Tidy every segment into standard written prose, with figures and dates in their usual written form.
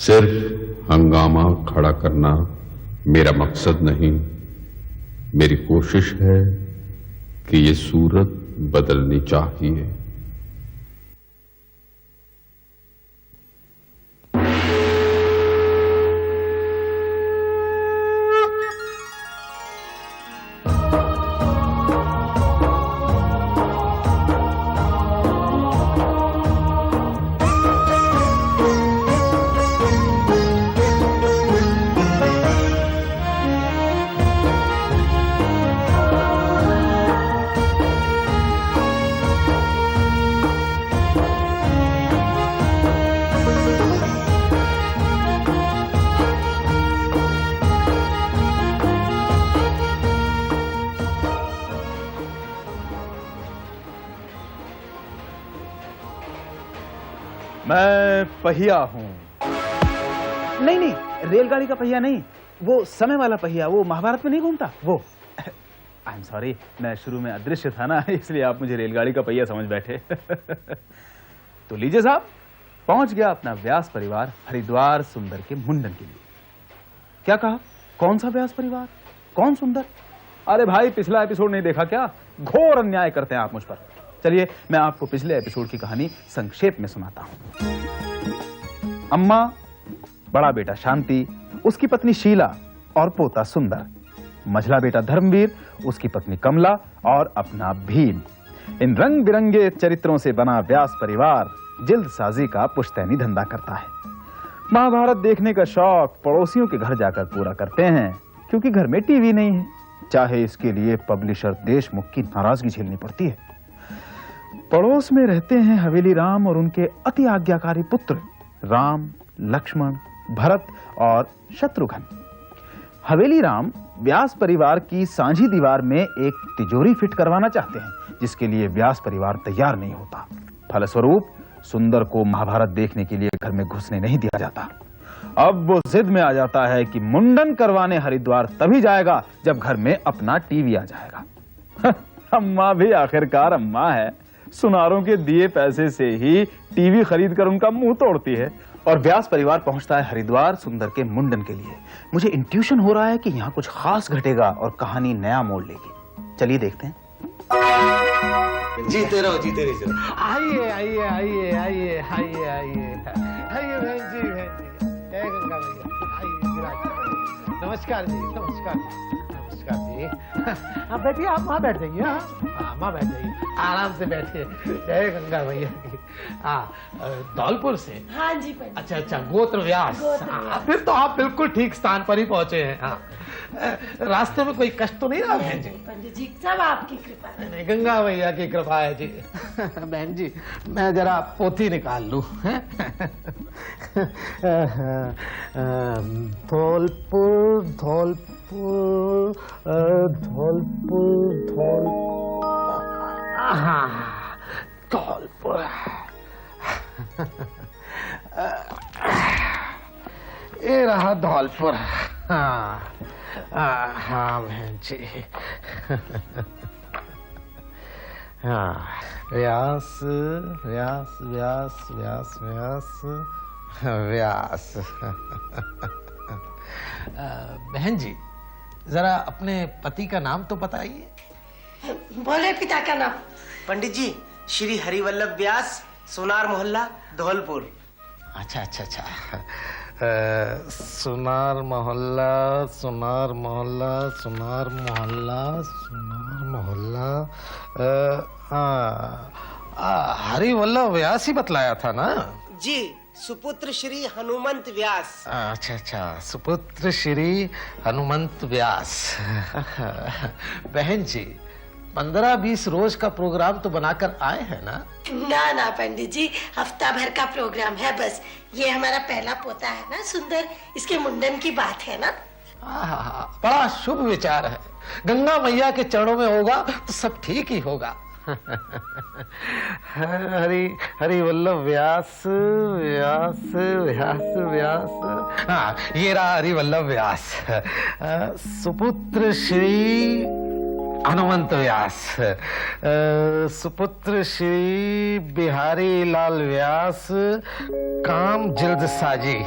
सिर्फ हंगामा खड़ा करना मेरा मकसद नहीं, मेरी कोशिश है कि ये सूरत बदलनी चाहिए। मैं पहिया हूं। नहीं नहीं, रेलगाड़ी का पहिया नहीं, वो समय वाला पहिया, वो महाभारत में नहीं घूमता वो। आई एम सॉरी, मैं शुरू में अदृश्य था ना, इसलिए आप मुझे रेलगाड़ी का पहिया समझ बैठे। तो लीजिए साहब, पहुंच गया अपना व्यास परिवार हरिद्वार सुंदर के मुंडन के लिए। क्या कहा? कौन सा व्यास परिवार? कौन सुंदर? अरे भाई, पिछला एपिसोड नहीं देखा क्या? घोर अन्याय करते हैं आप मुझ पर। चलिए मैं आपको पिछले एपिसोड की कहानी संक्षेप में सुनाता हूं। अम्मा, बड़ा बेटा शांति, उसकी पत्नी शीला और पोता सुंदर, मझला बेटा धर्मवीर, उसकी पत्नी कमला और अपना भीम। इन रंग बिरंगे चरित्रों से बना व्यास परिवार जिल्दसाजी का पुश्तैनी धंधा करता है। महाभारत देखने का शौक पड़ोसियों के घर जाकर पूरा करते हैं, क्योंकि घर में टीवी नहीं है, चाहे इसके लिए पब्लिशर देशमुख की नाराजगी झेलनी पड़ती है। पड़ोस में रहते हैं हवेली राम और उनके अति आज्ञाकारी पुत्र राम, लक्ष्मण, भरत और शत्रुघ्न। हवेली राम व्यास परिवार की सांझी दीवार में एक तिजोरी फिट करवाना चाहते हैं, जिसके लिए व्यास परिवार तैयार नहीं होता। फलस्वरूप सुंदर को महाभारत देखने के लिए घर में घुसने नहीं दिया जाता। अब वो जिद में आ जाता है कि मुंडन करवाने हरिद्वार तभी जाएगा जब घर में अपना टीवी आ जाएगा। अम्मा भी आखिरकार अम्मा है, सुनारों के दिए पैसे से ही टीवी खरीद कर उनका मुंह तोड़ती है। और व्यास परिवार पहुंचता है हरिद्वार सुंदर के मुंडन के लिए। मुझे इंट्यूशन हो रहा है कि यहाँ कुछ खास घटेगा और कहानी नया मोड़ लेगी। चलिए देखते हैं। जीते रहो, जीते रहो। आइए आइए आइए आइए आइए आइए आइए बहन जी, बहन जी, जय गंगा मैया। आइए विराज। नमस्कार जी, नमस्कार, नमस्कार जी। आप बैठिए, आप वहाँ बैठ जाइए। हाँ, वहाँ बैठ जाइए, आराम से बैठिए। जय गंगा मैया की। धौलपुर से? हाँ जी पंडित। अच्छा अच्छा, गोत्र व्यास। फिर तो आप बिल्कुल ठीक स्थान पर ही पहुंचे हैं। हाँ, रास्ते में कोई कष्ट तो नहीं रहा बहन जी? पंडित जी, सब आपकी कृपा है। गंगा मैया की कृपा है जी। बहन जी, मैं जरा पोथी निकाल लूं। धौलपुर धौलपुर धौलपुर धौलपुर। ये रहा धौलपुर। हाँ हाँ बहन जी। हाँ, व्यास व्यास व्यास व्यास व्यास व्यास। बहन जी, जरा अपने पति का नाम तो बताइए। बोले पिता का नाम? पंडित जी, श्री हरिवल्लभ व्यास, सोनार मोहल्ला, धौलपुर। अच्छा अच्छा अच्छा। सुनार मोहल्ला, सुनार मोहल्ला, सुनार मोहल्ला, सुनार मोहल्ला। हरिवल्लभ व्यास ही बतलाया था ना जी? सुपुत्र श्री हनुमंत व्यास। अच्छा अच्छा, सुपुत्र श्री हनुमंत व्यास। बहन जी, 15-20 रोज का प्रोग्राम तो बनाकर आए हैं ना? ना ना पंडित जी, हफ्ता भर का प्रोग्राम है बस। ये हमारा पहला पोता है ना सुंदर, इसके मुंडन की बात है ना। बड़ा शुभ विचार है। गंगा मैया के चरणों में होगा तो सब ठीक ही होगा। हरिवल्लभ व्यास व्यास व्यास व्यास। हाँ, ये रहा हरिवल्लभ व्यास, सुपुत्र श्री हनुमंत व्यास, सुपुत्र श्री बिहारी लाल व्यास, काम जिल्द साजी।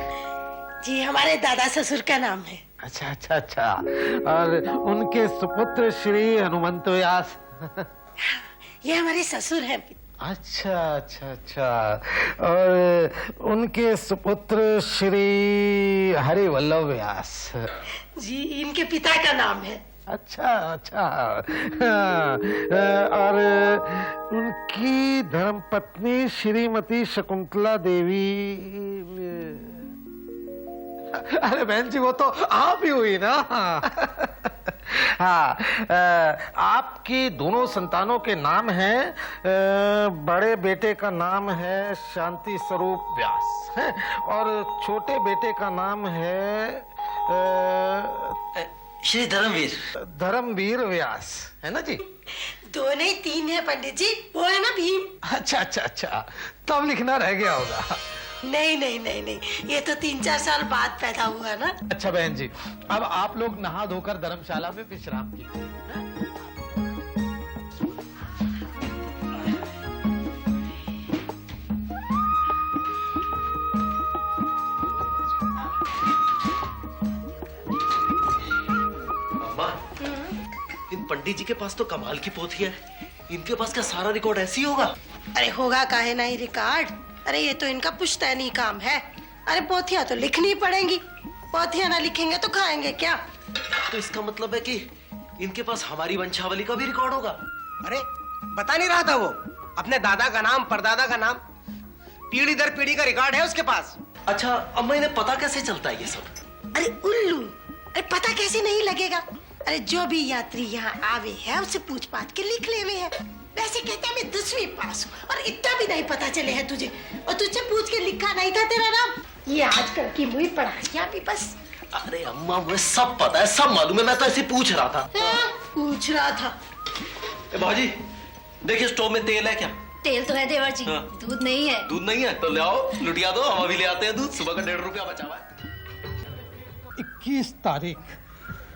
जी हमारे दादा ससुर का नाम है। अच्छा अच्छा अच्छा। और उनके सुपुत्र श्री हनुमंत व्यास। ये हमारे ससुर हैं। अच्छा अच्छा अच्छा। और उनके सुपुत्र श्री हरिवल्लभ व्यास। जी इनके पिता का नाम है। अच्छा अच्छा। हाँ, और उनकी धर्मपत्नी श्रीमती शकुंतला देवी। अरे बहन जी वो तो आप ही हुई ना। हाँ, आपकी दोनों संतानों के नाम हैं। बड़े बेटे का नाम है शांति स्वरूप व्यास है, और छोटे बेटे का नाम है श्री धर्मवीर। धर्मवीर व्यास, है ना जी? दो नहीं तीन है पंडित जी, वो है ना भीम। अच्छा अच्छा अच्छा, तब लिखना रह गया होगा। नहीं नहीं नहीं नहीं, ये तो 3-4 साल बाद पैदा हुआ ना। अच्छा बहन जी, अब आप लोग नहा धोकर धर्मशाला में विश्राम कीजिए। इन पंडित जी के पास तो कमाल की पोथी है, इनके पास क्या सारा रिकॉर्ड ऐसे ही होगा? अरे होगा काहे नहीं रिकॉर्ड। अरे ये तो इनका पुश्तैनी काम है। अरे पोथियां तो लिखनी पड़ेंगी, पोथियां ना लिखेंगे तो खाएंगे क्या? तो इसका मतलब है कि इनके पास हमारी वंशावली का भी रिकॉर्ड होगा। अरे बता नहीं रहा था वो, अपने दादा का नाम, परदादा का नाम, पीढ़ी दर पीढ़ी का रिकॉर्ड है उसके पास। अच्छा अम्मा, इन्हें पता कैसे चलता है ये सब? अरे उल्लू, अरे पता कैसे नहीं लगेगा? अरे जो भी यात्री यहाँ आवे है उससे पूछ पाछ के लिख ले हुए है। वैसे कहते हैं मैं 10वीं पास हूँ और इतना भी नहीं पता चले है तुझे, और तुझसे पूछ के लिखा नहीं था तेरा नाम। ये आजकल की मुई पढ़ाइयाँ भी बस। अरे अम्मा मुझे सब पता है, सब मालूम है, मैं तो ऐसे पूछ रहा था। पूछ रहा था। भाजी देखिए स्टोव में तेल है क्या? तेल तो है देवर जी। हाँ। दूध नहीं है। दूध नहीं है तो ले आओ, लुटिया दो, हम अभी ले आते हैं दूध। सुबह का 1.5 रुपया बचा हुआ है। 21 तारीख,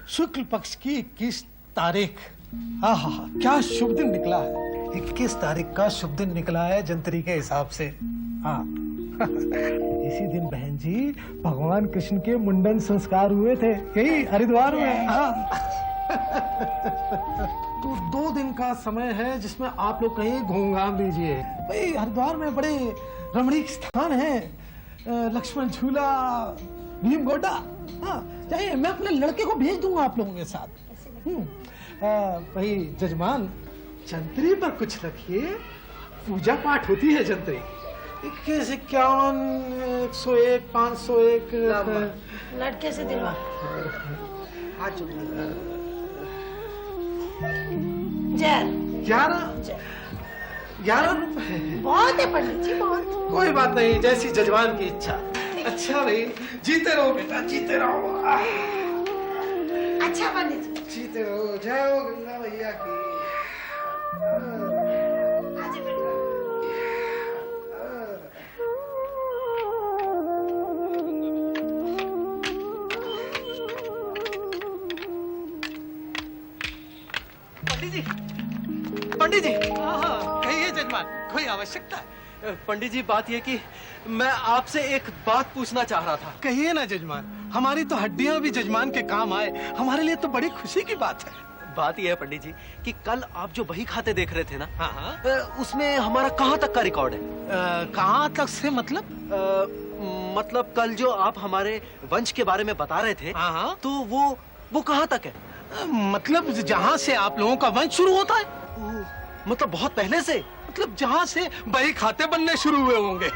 शुक्ल पक्ष की 21 तारीख। हाँ हाँ हाँ, क्या शुभ दिन निकला है। 21 तारीख का शुभ दिन निकला है जंतरी के हिसाब से। हाँ इसी दिन बहन जी भगवान कृष्ण के मुंडन संस्कार हुए थे, यही हरिद्वार में। हाँ तो 2 दिन का समय है जिसमें आप लोग कहीं घूम घाम लीजिए। भाई हरिद्वार में बड़े रमणीक स्थान है, लक्ष्मण झूला, भीम गोटा। हाँ चाहिए, मैं अपने लड़के को भेज दूंगा आप लोगों के साथ। भाई जजमान जंतरी पर कुछ रखिए, पूजा पाठ होती है जंतरी। 21, 51, 101, 501। लड़के से दिलवा। 11 रुपए बहुत है पंडित जी, बहुत। कोई बात नहीं, जैसी जजमान की इच्छा। अच्छा भाई, जीते रहो बेटा, जीते रहो। अच्छा पंडित जी, जीते रहो। जय हो गंगा मैया की। आजा बेटा। पंडित जी कहिए जजमान, कोई आवश्यकता है? पंडित जी बात यह कि मैं आपसे एक बात पूछना चाह रहा था। कहिए ना जजमान, हमारी तो हड्डियां भी जजमान के काम आए, हमारे लिए तो बड़ी खुशी की बात है। बात यह है पंडित जी कि कल आप जो बही खाते देख रहे थे ना, हाँ उसमें हमारा कहाँ तक का रिकॉर्ड है? कहाँ तक से मतलब? मतलब कल जो आप हमारे वंश के बारे में बता रहे थे, हाँ तो वो कहाँ तक है? मतलब जहाँ से आप लोगों का वंश शुरू होता है। मतलब बहुत पहले से? मतलब जहाँ से बही खाते बनने शुरू हुए होंगे।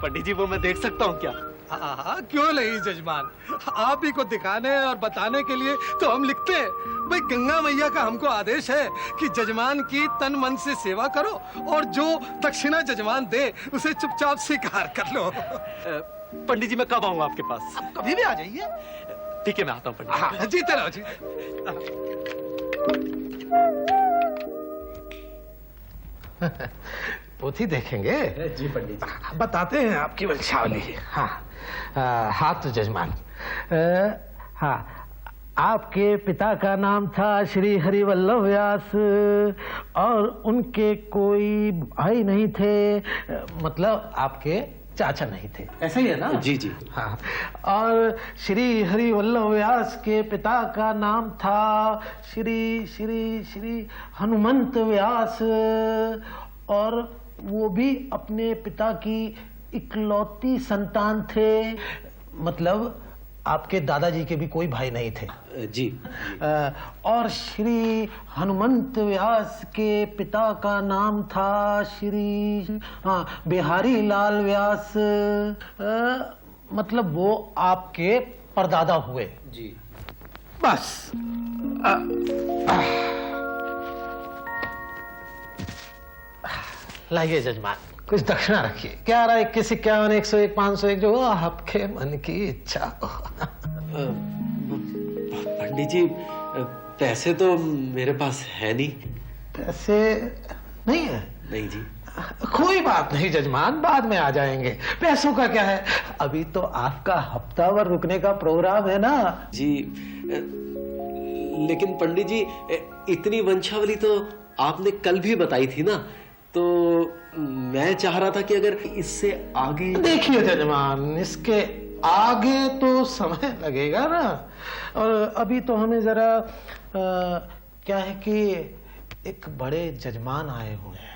पंडित जी वो मैं देख सकता हूँ क्या? हाँ क्यों नहीं जजमान, आप ही को दिखाने और बताने के लिए तो हम लिखते हैं। भाई गंगा मैया का हमको आदेश है कि जजमान की तन मन से सेवा करो और जो दक्षिणा जजमान दे उसे चुपचाप स्वीकार कर लो। पंडित जी मैं कब आऊंगा आपके पास? आप कभी भी आ जाइए। ठीक है मैं आता हूँ पंडित। हाँ जीते रहो, जीते। पोथी देखेंगे? जी पंडित जी। बताते हैं आपकी वंशावली। हाँ हाथ जजमान। हाँ, आपके पिता का नाम था श्री हरिवल्लभ व्यास और उनके कोई भाई नहीं थे, मतलब आपके चाचा नहीं थे, ऐसा ही है ना? जी जी। हाँ। और श्री हरिवल्लभ व्यास के पिता का नाम था श्री श्री श्री हनुमंत व्यास, और वो भी अपने पिता की इकलौती संतान थे। मतलब आपके दादाजी के भी कोई भाई नहीं थे। जी। और श्री हनुमंत व्यास के पिता का नाम था श्री बिहारी लाल व्यास। मतलब वो आपके परदादा हुए। जी। बस। लाइए जजमान, कुछ दक्षिणा रखिए। क्या रहा, 21, 51, 101, 501, जो आपके मन की इच्छा हो। पंडित जी, पैसे तो मेरे पास है नहीं। पैसे नहीं है? नहीं जी। कोई बात नहीं जजमान, बाद में आ जाएंगे। पैसों का क्या है, अभी तो आपका हफ्ताभर रुकने का प्रोग्राम है ना। जी, लेकिन पंडित जी, इतनी वंशावली तो आपने कल भी बताई थी ना, तो मैं चाह रहा था कि अगर इससे आगे। देखिए जजमान, इसके आगे तो समय लगेगा ना, और अभी तो हमें जरा क्या है कि एक बड़े जजमान आए हुए हैं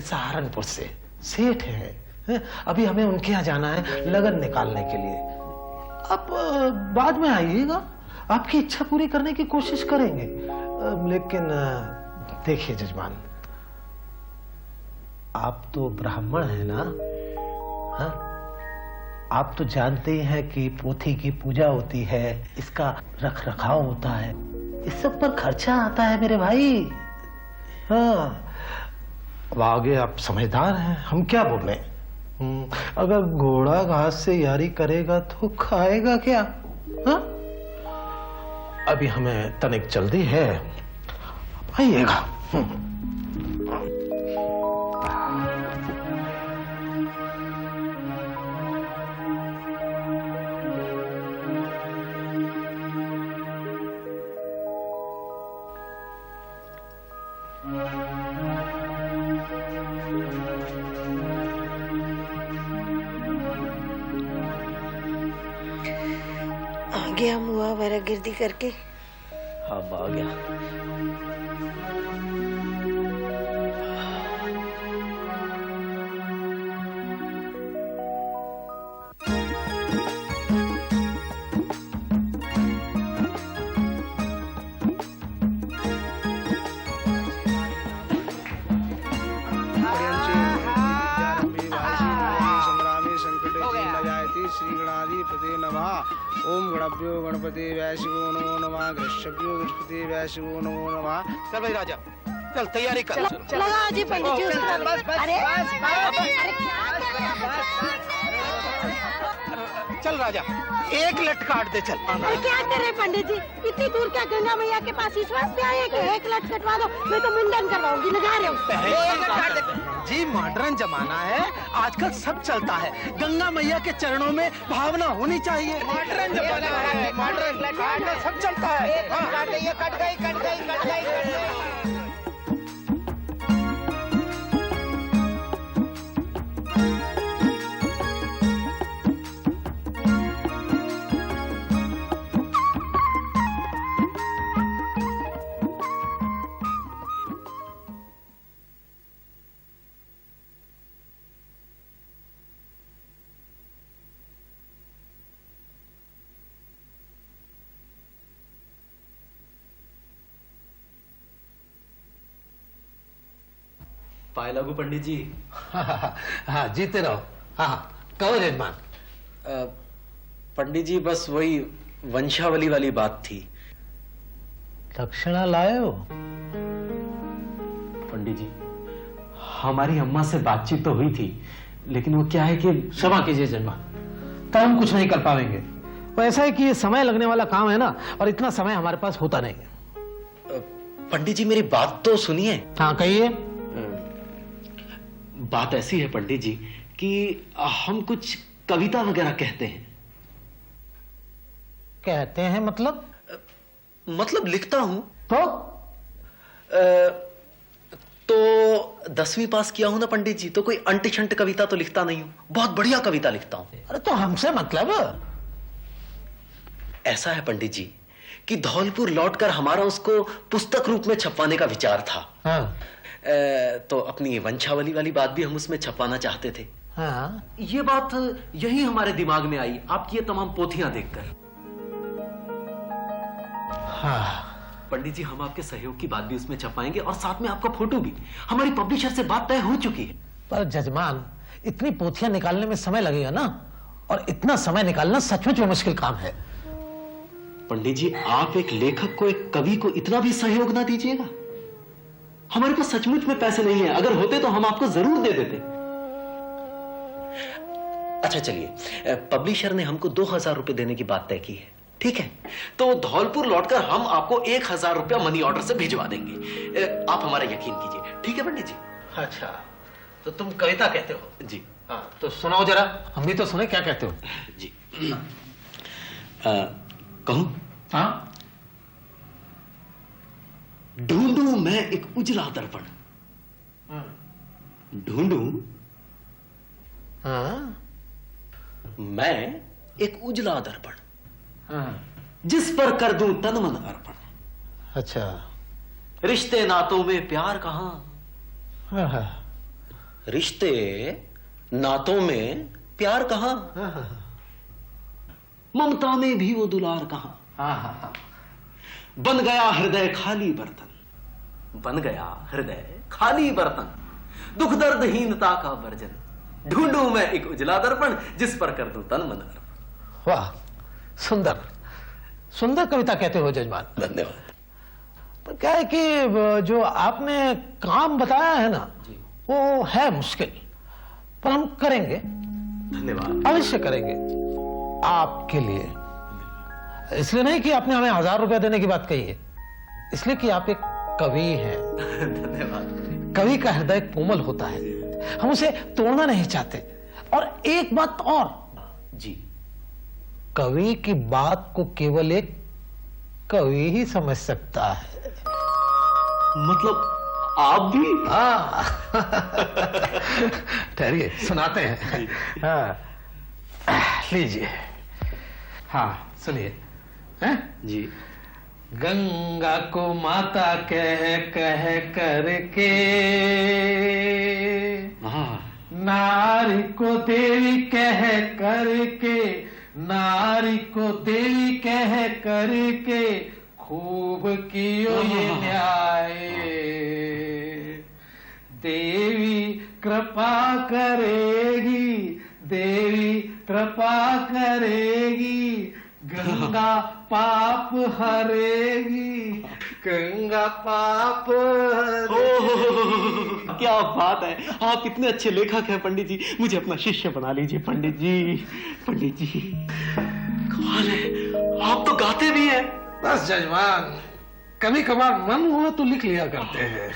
सहारनपुर से, सेठ है। अभी हमें उनके यहाँ जाना है लगन निकालने के लिए। आप बाद में आइएगा, आपकी इच्छा पूरी करने की कोशिश करेंगे। लेकिन देखिए जजमान, आप तो ब्राह्मण हैं ना? हाँ? आप तो जानते ही हैं कि पोथी की पूजा होती है, इसका रख रखाव होता है, इस सब पर खर्चा आता है मेरे भाई। हाँ, अब आगे आप समझदार हैं, हम क्या बोले। अगर घोड़ा घास से यारी करेगा तो खाएगा क्या? हाँ? अभी हमें तनिक जल्दी है, आइएगा। आ गया मुआ वरा गिरदी करके। हाँ, आ गया। ओम गणभ्यो गणपति वैशिवो नमो नमः, गृहभ्यो गृहपति वैशिवो नमो नमः। चल भाई राजा, चल तैयारी कर। लगा जी पंडित जी उसका। अरे चल राजा, एक लट काट दे। चल क्या करे पंडित जी, इतनी दूर क्या गंगा मैया के पास इस वास्ते आए कि एक लट कटवा दो? मैं तो मुंडन करवाऊंगी, लगा रहे हो जी। मॉडर्न जमाना है, आजकल सब चलता है। गंगा मैया के चरणों में भावना होनी चाहिए। मॉडर्न जमाना है, मॉडर्न सब चलता है। कट गई। पाए लागू पंडित जी। हाँ, जीते रहो। हाँ, कहो जजमान। पंडित जी, बस वही वंशावली वाली बात थी। दक्षिणा लाए हो? पंडित जी, हमारी अम्मा से बातचीत तो हुई थी, लेकिन वो क्या है कि। क्षमा कीजिए जजमान, तब हम कुछ नहीं कर पाएंगे। वो ऐसा है कि ये समय लगने वाला काम है ना, और इतना समय हमारे पास होता नहीं है। पंडित जी, मेरी बात तो सुनिए। हाँ, कहिए। बात ऐसी है पंडित जी कि हम कुछ कविता वगैरह कहते हैं। कहते हैं मतलब? मतलब लिखता हूं। तो 10वीं पास किया हूं ना पंडित जी, तो कोई अंट शंट कविता तो लिखता नहीं हूं, बहुत बढ़िया कविता लिखता हूं। अरे तो हमसे मतलब? ऐसा है पंडित जी कि धौलपुर लौटकर हमारा उसको पुस्तक रूप में छपवाने का विचार था। हाँ। तो अपनी वंशावली वाली बात भी हम उसमें छपवाना चाहते थे। हाँ। ये बात यही हमारे दिमाग में आई आपकी ये तमाम पोथियां देखकर। हाँ। पंडित जी, हम आपके सहयोग की बात भी उसमें छपाएंगे और साथ में आपका फोटो भी। हमारी पब्लिशर से बात तय हो चुकी है। पर जजमान, इतनी पोथियां निकालने में समय लगेगा ना, और इतना समय निकालना सचमुच में मुश्किल काम है। पंडित जी, आप एक लेखक को, एक कवि को इतना भी सहयोग ना दीजिएगा। हमारे पास सचमुच में पैसे नहीं है, अगर होते तो हम आपको जरूर दे देते। अच्छा चलिए, पब्लिशर ने हमको 2000 रुपए देने की बात तय की है, ठीक है? तो धौलपुर लौटकर हम आपको 1000 रुपया मनी ऑर्डर से भिजवा देंगे। आप हमारा यकीन कीजिए, ठीक है पंडित जी? अच्छा, तो तुम कविता कहते हो? जी। हाँ, तो सुनाओ जरा, हम भी तो सुने क्या कहते हो। जी। कहूं? हाँ। ढूंढूं मैं एक उजला दर्पण, ढूंढूं हाँ। मैं एक उजला दर्पण, हाँ। जिस पर कर दूं तन मन अर्पण। अच्छा। रिश्ते नातों में प्यार कहां, हाँ। हाँ। रिश्ते नातों में प्यार कहां, हाँ। ममता में भी वो दुलार कहां। हाँ। हाँ। बन गया हृदय खाली बर्तन, बन गया हृदय खाली बर्तन, दुख दर्दहीनता का वर्जन, ढूंढूं मैं एक उजला दर्पण, जिस पर कर दूं तन मन अर्पण। वाह, सुंदर सुंदर कविता कहते हो जजमान। धन्यवाद। पर क्या है कि जो आपने काम बताया है ना, वो है मुश्किल, पर हम करेंगे, धन्यवाद। अवश्य करेंगे आपके लिए। इसलिए नहीं कि आपने हमें 1000 रुपया देने की बात कही है, इसलिए कि आप एक कवि हैं। धन्यवाद। कवि का हृदय कोमल होता है, हम उसे तोड़ना नहीं चाहते। और एक बात और, जी। कवि की बात को केवल एक कवि ही समझ सकता है। मतलब आप भी? हाँ। ठहरिए, सुनाते हैं। हाँ, लीजिए। हाँ, सुनिए। हैं? जी। गंगा को माता कह करके, नारी को देवी कह करके, नारी को देवी कह करके, खूब कियो ये न्याय। देवी कृपा करेगी, देवी कृपा करेगी, गंगा पाप हरेगी, गंगा पाप हरेगी। क्या बात है, आप इतने अच्छे लेखक हैं पंडित जी, मुझे अपना शिष्य बना लीजिए पंडित जी। पंडित जी कमाल है, आप तो गाते भी हैं। बस जजमान, कभी कभार मन हुआ तो लिख लिया करते हैं।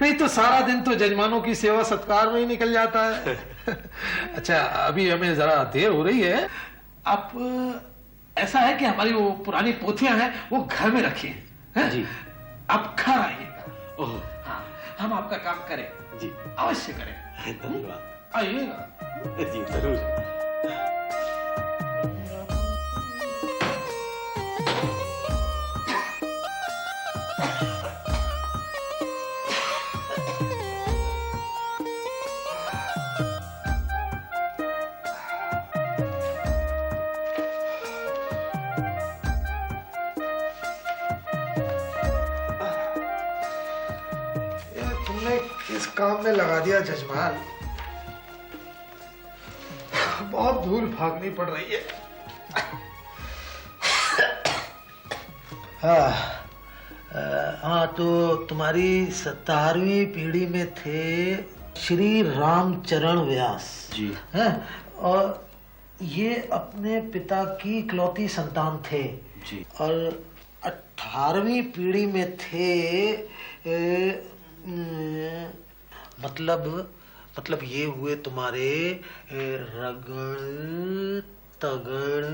नहीं तो सारा दिन तो जजमानों की सेवा सत्कार में ही निकल जाता है। अच्छा, अभी हमें जरा देर हो रही है। आप, ऐसा है कि हमारी वो पुरानी पोथियां हैं, वो घर में रखी हैं। जी। आप घर आइएगा। ओह। हाँ, हम आपका काम करें। जी। अवश्य करें। धन्यवाद। आइएगा। जी जरूर। इस काम में लगा दिया जजमान, बहुत धूल भागनी पड़ रही है। हाँ, तो तुम्हारी 17वीं पीढ़ी में थे श्री रामचरण व्यास जी। हैं, और ये अपने पिता की इकलौती संतान थे जी। और 18वीं पीढ़ी में थे मतलब ये हुए तुम्हारे रगड़ तगड़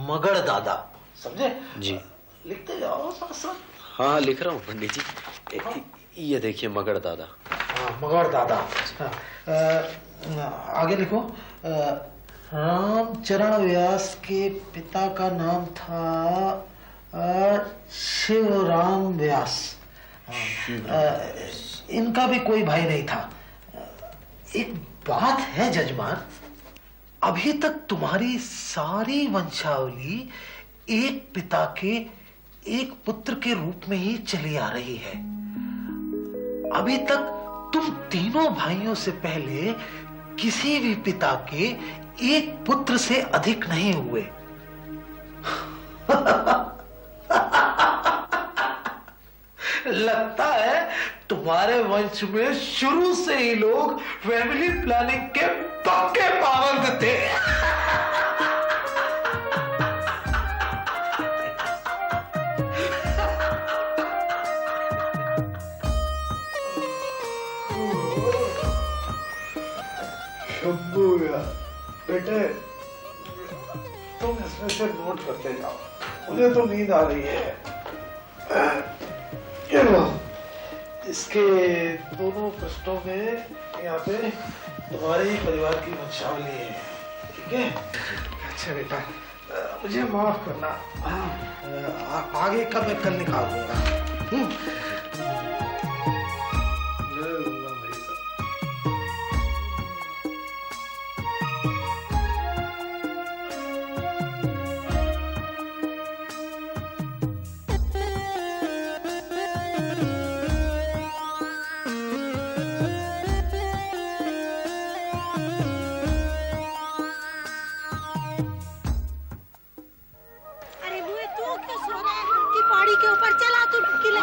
मगड़ दादा, समझे? जी। लिखते जाओ साथ साथ। हाँ लिख रहा हूँ पंडित जी। ये देखिए मगर दादा। हाँ, मगर दादा। आगे लिखो। रामचरण व्यास के पिता का नाम था शिवराम व्यास। इनका भी कोई भाई नहीं था। एक बात है जजमान, अभी तक तुम्हारी सारी वंशावली एक पिता के एक पुत्र के रूप में ही चली आ रही है। अभी तक तुम तीनों भाइयों से पहले किसी भी पिता के एक पुत्र से अधिक नहीं हुए। लगता है तुम्हारे वंश में शुरू से ही लोग फैमिली प्लानिंग के पक्के पाबंद थे। बेटे तुम इसमें से नोट करते जाओ, मुझे तो नींद आ रही है। ये लो, इसके दोनों पृष्ठों में यहाँ पे तुम्हारे ही परिवार की वंशावली है, ठीक है? अच्छा बेटा, मुझे माफ करना, आगे का मैं कल निकाल दूंगा।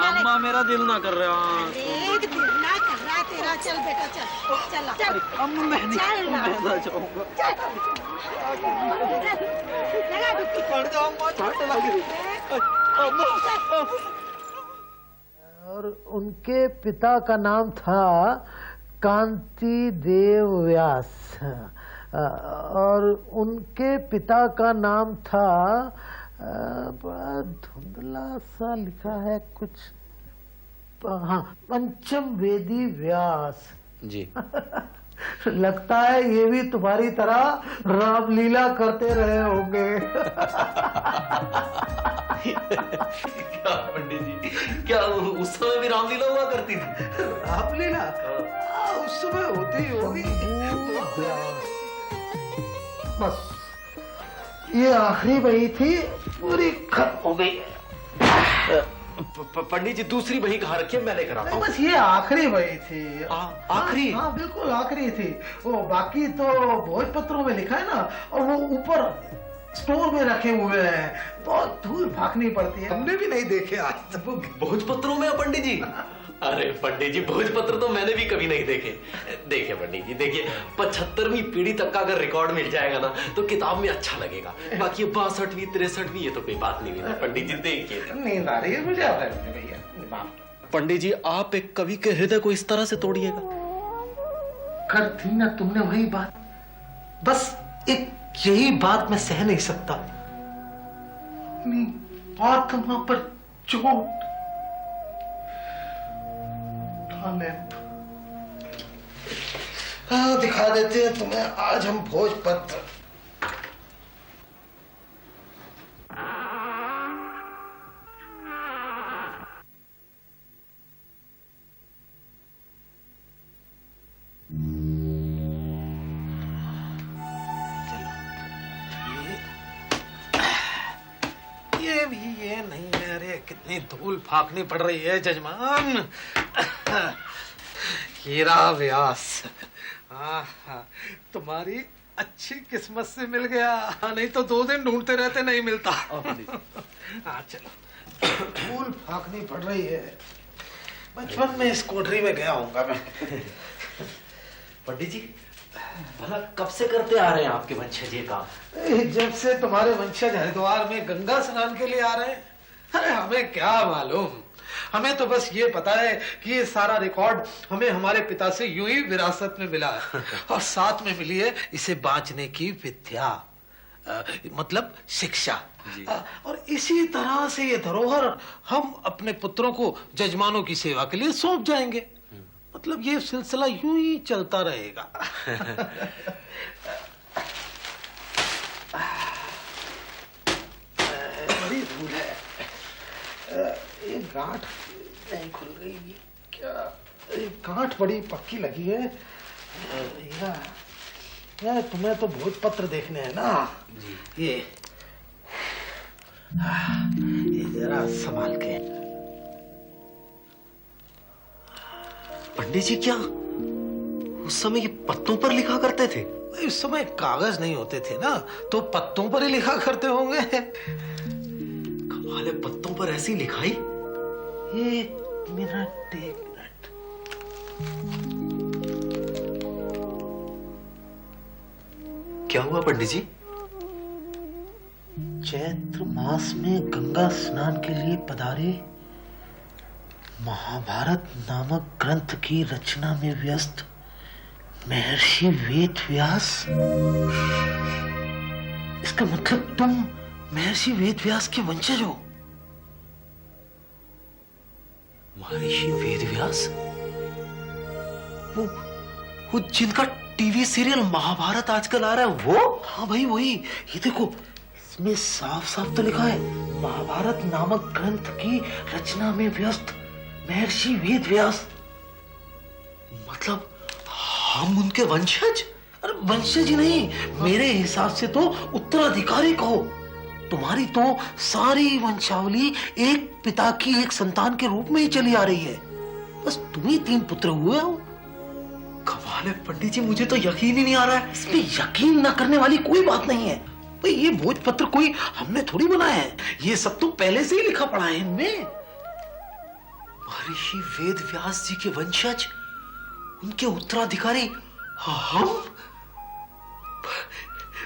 अम्मा मेरा दिल ना कर रहा। दिल ना कर रहा तेरा। चल बेटा चल चल चल। अम्मा मैं ना जाऊंगा। लगा डुबकी। पड़ जाओ अम्मा, चोट लगी। अम्मा। और उनके पिता का नाम था कांति देव व्यास, और उनके पिता का नाम था, बड़ा धुंधला सा लिखा है कुछ, हाँ, पंचम वेदी व्यास जी। लगता है ये भी तुम्हारी तरह रामलीला करते रहे होंगे। क्या पंडित जी, क्या उस समय भी रामलीला हुआ करती थी? रामलीला उस समय होती होगी। बस ये आखिरी बही थी, पूरी खत्म हो गई। पंडित जी दूसरी बही कहाँ रखी है, मैं लेकर आता हूँ। बस ये आखिरी बही थी। आखिरी? हाँ बिल्कुल आखिरी थी। वो बाकी तो भोजपत्रों में लिखा है ना, और वो ऊपर स्टोर में रखे हुए हैं, बहुत धूल भागनी पड़ती है, हमने भी नहीं देखे आज तक। भोजपत्रों में पंडित जी? अरे पंडित जी, भोजपत्र तो मैंने भी कभी नहीं देखे। देखिए पंडित जी, देखिए 75वीं पीढ़ी तक का अगर रिकॉर्ड मिल जाएगा ना तो किताब में अच्छा लगेगा। बाकी 62वीं 63वीं ये तो कोई बात नहीं है। पंडित जी देखिए, नींद आ रही है मुझे, आता है भैया। पंडित जी आप एक कवि के हृदय को इस तरह से तोड़िएगा। कर दी ना तुमने वही बात, बस एक यही बात मैं सह नहीं सकता। आत्मा पर चोट। दिखा देते हैं तुम्हें आज हम भोजपत्र। ये भी ये नहीं है। अरे कितनी धूल फाकनी पड़ रही है जजमान। हीरा व्यास, तुम्हारी अच्छी किस्मत से मिल गया, नहीं तो 2 दिन ढूंढते रहते नहीं मिलता। चलो, धूल फाकनी पड़ रही है। बचपन में इस कोठरी में गया होऊंगा मैं। पंडित जी भला कब से करते आ रहे हैं आपके वंशज ये काम? जब से तुम्हारे वंशज हरिद्वार में गंगा स्नान के लिए आ रहे हैं। अरे हमें क्या मालूम, हमें तो बस ये पता है कि ये सारा रिकॉर्ड हमें हमारे पिता से यूं ही विरासत में मिला है, और साथ में मिली है इसे बांचने की विद्या। मतलब शिक्षा। और इसी तरह से ये धरोहर हम अपने पुत्रों को जजमानों की सेवा के लिए सौंप जाएंगे। मतलब ये सिलसिला यूं ही चलता रहेगा। बड़ी धूल है, ये गांठ नहीं खुल गई। ये क्या, ये गांठ बड़ी पक्की लगी है। यार तुम्हें तो भोजपत्र देखने हैं ना जी। ये जरा संभाल के। पंडित जी क्या उस समय ये पत्तों पर लिखा करते थे? उस समय कागज नहीं होते थे ना, तो पत्तों पर ही लिखा करते होंगे। कमाल है, पत्तों पर ऐसी लिखाई। एक मिनट। क्या हुआ पंडित जी? चैत्र मास में गंगा स्नान के लिए पधारे, महाभारत नामक ग्रंथ की रचना में व्यस्त महर्षि वेद व्यास। इसका मतलब तुम महर्षि वेद व्यास के वंशज हो? महर्षि वेद व्यास? वो जिनका टीवी सीरियल महाभारत आजकल आ रहा है वो? हाँ भाई वही। ये देखो, इसमें साफ साफ तो लिखा है, महाभारत नामक ग्रंथ की रचना में व्यस्त महर्षि वेद व्यास। मतलब हम उनके वंशज? अरे वंशज ही नहीं, मेरे हिसाब से तो उत्तराधिकारी कहो। तुम्हारी तो सारी वंशावली एक पिता की एक संतान के रूप में ही चली आ रही है। बस तुम ही 3 पुत्र हुए हो। कमाल है पंडित जी, मुझे तो यकीन ही नहीं आ रहा है। इसमें यकीन न करने वाली कोई बात नहीं है भाई। ये भोजपत्र कोई हमने थोड़ी बनाया है, ये सब तो पहले से ही लिखा पड़ा है इनमें। महर्षि वेद व्यास जी के वंशज, उनके उत्तराधिकारी हम?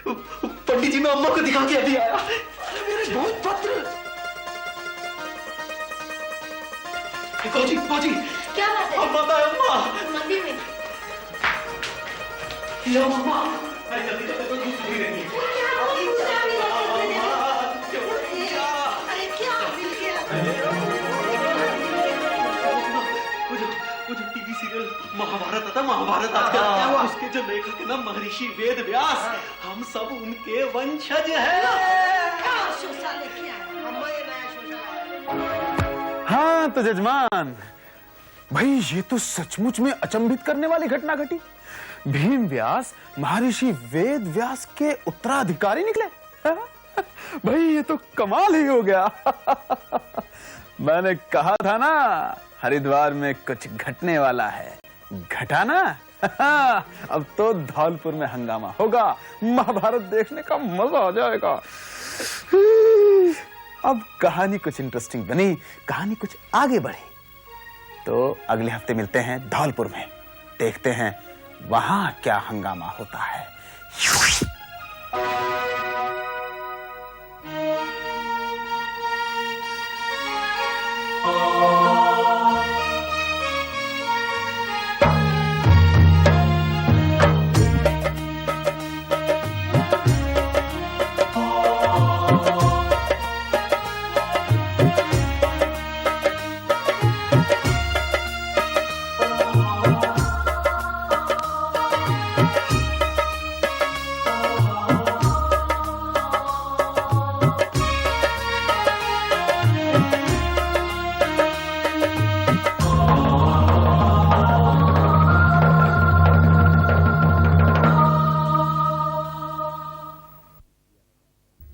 पंडित जी मैं अम्मा को दिखा के अभी आया। अरे मेरे भोजपत्र। बाजी क्या बात है? अम्मा का अम्मा। मंदिर में ये अम्मा जल्दी कोई कुछ नहीं रही। अरे क्या मिल गया? वो जो टीवी सीरियल महाभारत आता, महाभारत आजकल, उसके जो लेखक है ना महर्षि वेद व्यास, हम सब उनके वंशज हैं। क्या शोषा लेके आया? अम्मा ये नया शोषा। हाँ तो जजमान भाई, ये तो सचमुच में अचंभित करने वाली घटना घटी। भीम व्यास महर्षि वेद व्यास के उत्तराधिकारी निकले। भाई ये तो कमाल ही हो गया। मैंने कहा था ना, हरिद्वार में कुछ घटने वाला है। घटा ना? अब तो धौलपुर में हंगामा होगा, महाभारत देखने का मजा आ जाएगा। अब कहानी कुछ इंटरेस्टिंग बनी, कहानी कुछ आगे बढ़ी, तो अगले हफ्ते मिलते हैं धौलपुर में। देखते हैं वहां क्या हंगामा होता है।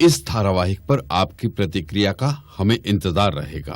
इस धारावाहिक पर आपकी प्रतिक्रिया का हमें इंतजार रहेगा।